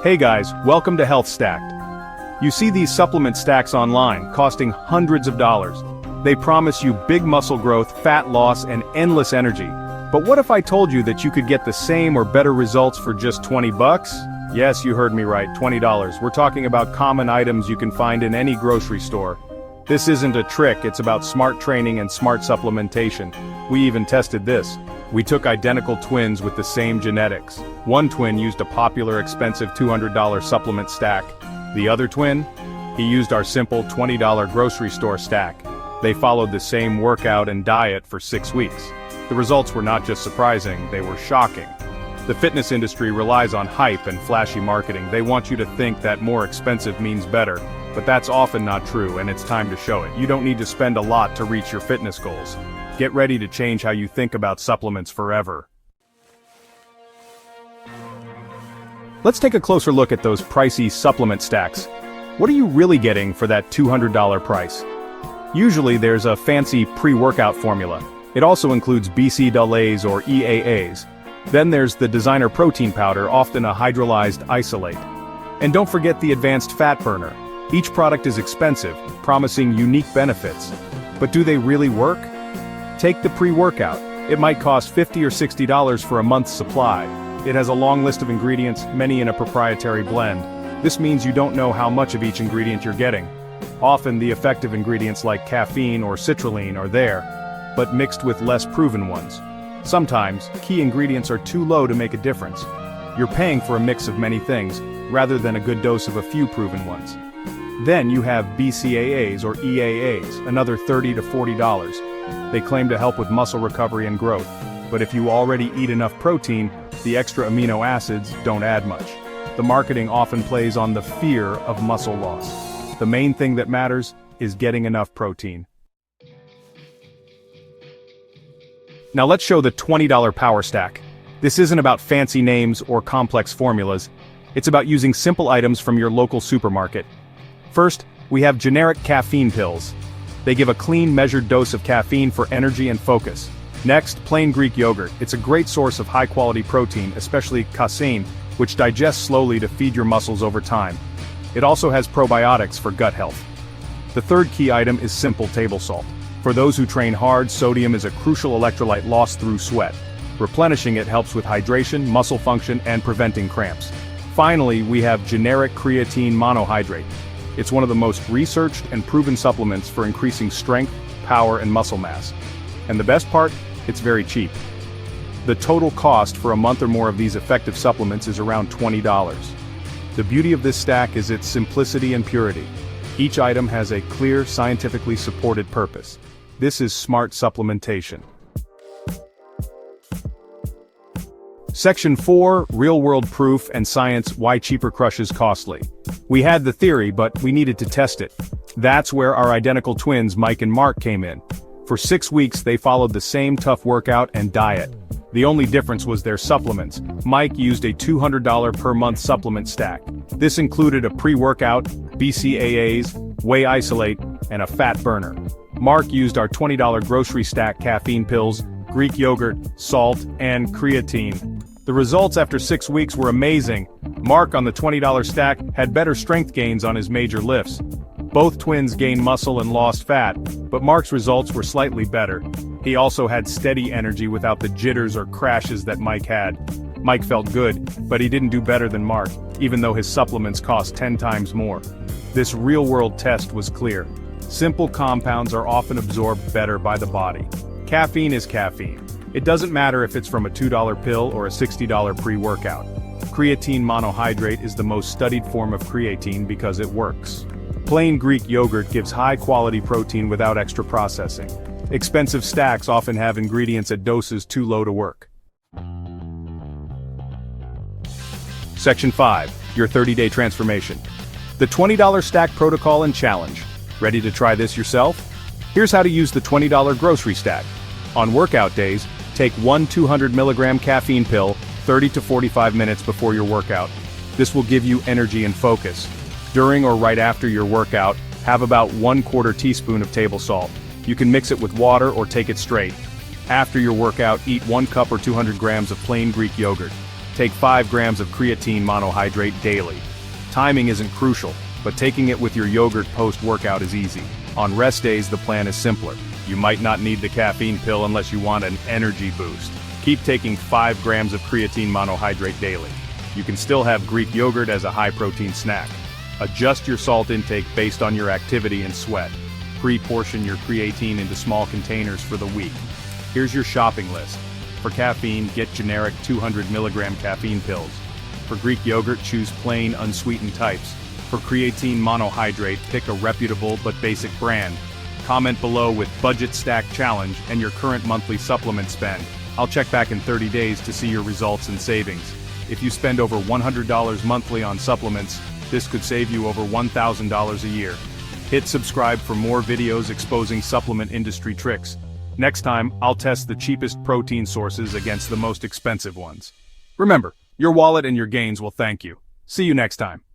Hey guys, welcome to Health Stacked. You see these supplement stacks online, costing hundreds of dollars. They promise you big muscle growth, fat loss, and endless energy. But what if I told you that you could get the same or better results for just 20 bucks? Yes, you heard me right, $20. We're talking about common items you can find in any grocery store. This isn't a trick, it's about smart training and smart supplementation. We even tested this. We took identical twins with the same genetics. One twin used a popular expensive $200 supplement stack. The other twin? He used our simple $20 grocery store stack. They followed the same workout and diet for 6 weeks. The results were not just surprising, they were shocking. The fitness industry relies on hype and flashy marketing. They want you to think that more expensive means better. But that's often not true, and it's time to show it. You don't need to spend a lot to reach your fitness goals. Get ready to change how you think about supplements forever. Let's take a closer look at those pricey supplement stacks. What are you really getting for that $200 price? Usually there's a fancy pre-workout formula. It also includes BCAAs or EAAs. Then there's the designer protein powder, often a hydrolyzed isolate. And don't forget the advanced fat burner. Each product is expensive, promising unique benefits. But do they really work? Take the pre-workout. It might cost $50 or $60 for a month's supply. It has a long list of ingredients, many in a proprietary blend. This means you don't know how much of each ingredient you're getting. Often the effective ingredients like caffeine or citrulline are there, but mixed with less proven ones. Sometimes, key ingredients are too low to make a difference. You're paying for a mix of many things, rather than a good dose of a few proven ones. Then you have BCAAs or EAAs, another $30 to $40. They claim to help with muscle recovery and growth, but if you already eat enough protein, the extra amino acids don't add much. The marketing often plays on the fear of muscle loss. The main thing that matters is getting enough protein. Now let's show the $20 Power Stack. This isn't about fancy names or complex formulas. It's about using simple items from your local supermarket. First, we have generic caffeine pills. They give a clean, measured dose of caffeine for energy and focus. Next, plain Greek yogurt. It's a great source of high-quality protein, especially casein, which digests slowly to feed your muscles over time. It also has probiotics for gut health. The third key item is simple table salt. For those who train hard, sodium is a crucial electrolyte lost through sweat. Replenishing it helps with hydration, muscle function, and preventing cramps. Finally, we have generic creatine monohydrate. It's one of the most researched and proven supplements for increasing strength, power, and muscle mass. And the best part? It's very cheap. The total cost for a month or more of these effective supplements is around $20. The beauty of this stack is its simplicity and purity. Each item has a clear, scientifically supported purpose. This is smart supplementation. Section 4, Real-World Proof and Science: Why Cheaper Crushes Costly. We had the theory, but we needed to test it. That's where our identical twins Mike and Mark came in. For 6 weeks they followed the same tough workout and diet. The only difference was their supplements. Mike used a $200 per month supplement stack. This included a pre-workout, BCAAs, whey isolate, and a fat burner. Mark used our $20 grocery stack caffeine pills, Greek yogurt, salt, and creatine. The results after 6 weeks were amazing. Mark on the $20 stack had better strength gains on his major lifts. Both twins gained muscle and lost fat, but Mark's results were slightly better. He also had steady energy without the jitters or crashes that Mike had. Mike felt good, but he didn't do better than Mark, even though his supplements cost 10 times more. This real-world test was clear. Simple compounds are often absorbed better by the body. Caffeine is caffeine. It doesn't matter if it's from a $2 pill or a $60 pre-workout. Creatine monohydrate is the most studied form of creatine because it works. Plain Greek yogurt gives high-quality protein without extra processing. Expensive stacks often have ingredients at doses too low to work. Section 5, your 30-day transformation. The $20 stack protocol and challenge. Ready to try this yourself? Here's how to use the $20 grocery stack. On workout days, take one 200 milligram caffeine pill 30 to 45 minutes before your workout. This will give you energy and focus. During or right after your workout, have about 1/4 teaspoon of table salt. You can mix it with water or take it straight. After your workout, eat 1 cup or 200 grams of plain Greek yogurt. Take 5 grams of creatine monohydrate daily. Timing isn't crucial, but taking it with your yogurt post-workout is easy. On rest days, the plan is simpler. You might not need the caffeine pill unless you want an energy boost. Keep taking 5 grams of creatine monohydrate daily. You can still have Greek yogurt as a high-protein snack. Adjust your salt intake based on your activity and sweat. Pre-portion your creatine into small containers for the week. Here's your shopping list. For caffeine, get generic 200 mg caffeine pills. For Greek yogurt, choose plain, unsweetened types. For creatine monohydrate, pick a reputable but basic brand. Comment below with Budget Stack Challenge and your current monthly supplement spend. I'll check back in 30 days to see your results and savings. If you spend over $100 monthly on supplements, this could save you over $1,000 a year. Hit subscribe for more videos exposing supplement industry tricks. Next time, I'll test the cheapest protein sources against the most expensive ones. Remember, your wallet and your gains will thank you. See you next time.